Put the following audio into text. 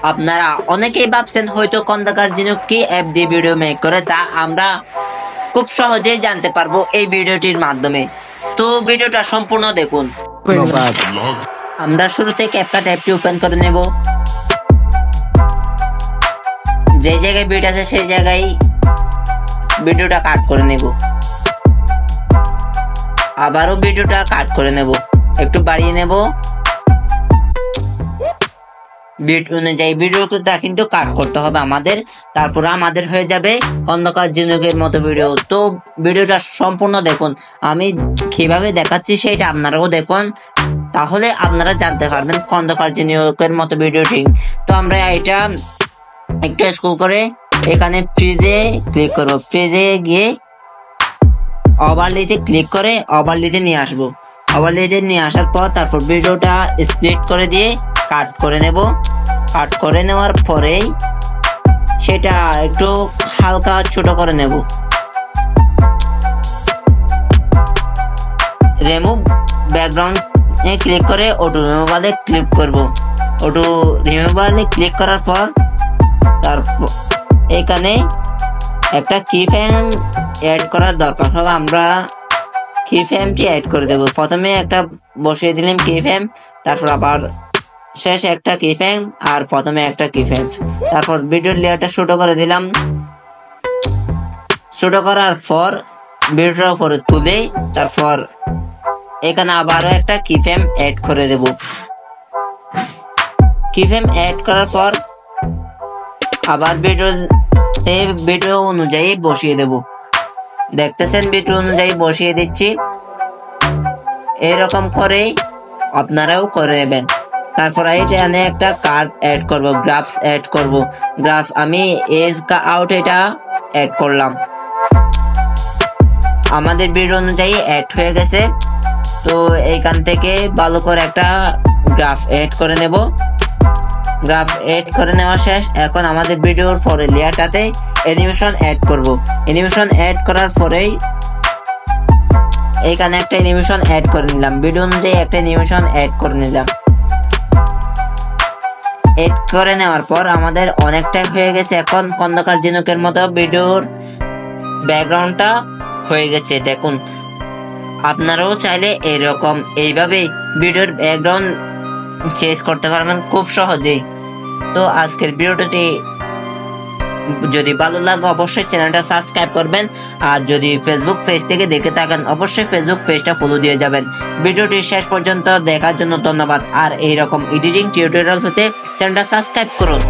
আপনারা অনেকেই ভাবছেন হয়তো খন্দকার ঝিনুক কি অ্যাপ দিয়ে ভিডিও মেক করে, তা আমরা খুব সহজেই জানতে পারবো এই ভিডিওটির মাধ্যমে। তো ভিডিওটা সম্পূর্ণ দেখুন। আমরা শুরুতে ক্যাপকাট অ্যাপটি ওপেন করে নেব। যে জায়গায় ভিডিও আছে সেই জায়গায় ভিডিওটা কাট করে নেব। আবারও ভিডিওটা কাট করে নেব, একটু বাড়িয়ে নেব। বিট অনুযায়ী ভিডিওটা কিন্তু কাট করতে হবে আমাদের, তারপর আমাদের হয়ে যাবে খন্দকার ঝিনুকের মতো ভিডিও। তো ভিডিওটা সম্পূর্ণ দেখুন, আমি কিভাবে দেখাচ্ছি সেটা আপনারাও দেখুন, তাহলে আপনারা জানতে পারবেন খন্দকার ঝিনুকের মতো ভিডিওটি। তো আমরা এটা একটু স্ক্রল করে এখানে ফ্রিজে ক্লিক করব। ফ্রিজে গিয়ে ওভারলেতে ক্লিক করে ওভারলেতে নিয়ে আসবো। ওভারলেতে নিয়ে আসার পর তারপর ভিডিওটা স্প্লিট করে দিয়ে কাট করে নেব। কাট করে নেওয়ার পরেই সেটা একটু হালকা ছোট করে নেব। রিমুভ ব্যাকগ্রাউন্ড এ ক্লিক করে অটো রিমুভালে ক্লিক করব। অটো রিমুভালে ক্লিক করার পর তারপর এখানে একটা কি ফ্রেম অ্যাড করার দরকার হবে। আমরা কি ফ্রেমটি অ্যাড করে দেব। প্রথমে একটা বসিয়ে দিলাম কি ফ্রেম, তারপর আবার শেষে একটা কি ফ্রেম, আর প্রথমে একটা কি ফ্রেম। তারপর ভিডিওর লেয়ারটা ছোট করে দিলাম। ছোট করার পর ভিডিওটার উপরে তুলে তারপর এখানে আবারও একটা কি ফ্রেম অ্যাড করে দেব। কি ফ্রেম অ্যাড করার পর আবার ভিডিও অনুযায়ী বসিয়ে দেব। দেখতেছেন ভিডিও অনুযায়ী বসিয়ে দিচ্ছি। এরকম করে আপনারাও করে নেবেন। তারপর এখানে একটা কার্ভ অ্যাড করব, গ্রাফস অ্যাড করব। গ্রাফ আমি এজ আউট এটা অ্যাড করলাম। আমাদের ভিডিও অনুযায়ী অ্যাড হয়ে গেছে। তো এইখান থেকে ভালো করে একটা গ্রাফ অ্যাড করে নেব। গ্রাফ অ্যাড করে নেওয়া শেষ। এখন আমাদের ভিডিওর পরে লেয়ারটাতে অ্যানিমেশন অ্যাড করব। অ্যানিমেশন অ্যাড করার পরেই এইখানে একটা অ্যানিমেশন অ্যাড করে নিলাম। ভিডিও অনুযায়ী একটা অ্যানিমেশন অ্যাড করে নিলাম। এড করে নেওয়ার পর আমাদের অনেকটাই হয়ে গেছে। এখন খন্দকার ঝিনুকের মতো ভিডিওর ব্যাকগ্রাউন্ডটা হয়ে গেছে। দেখুন, আপনারাও চাইলে এরকম এইভাবে ভিডিওর ব্যাকগ্রাউন্ড চেঞ্জ করতে পারবেন খুব সহজেই। তো আজকের ভিডিওটি যদি ভালো লাগে অবশ্যই চ্যানেলটা সাবস্ক্রাইব করবেন, আর যদি ফেসবুক পেজ থেকে দেখে থাকেন অবশ্যই ফেসবুক পেজটা ফলো দিয়ে যাবেন। ভিডিওটি শেষ পর্যন্ত দেখার জন্য ধন্যবাদ। আর এইরকম এডিটিং টিউটোরিয়াল পেতে চ্যানেলটা সাবস্ক্রাইব করুন।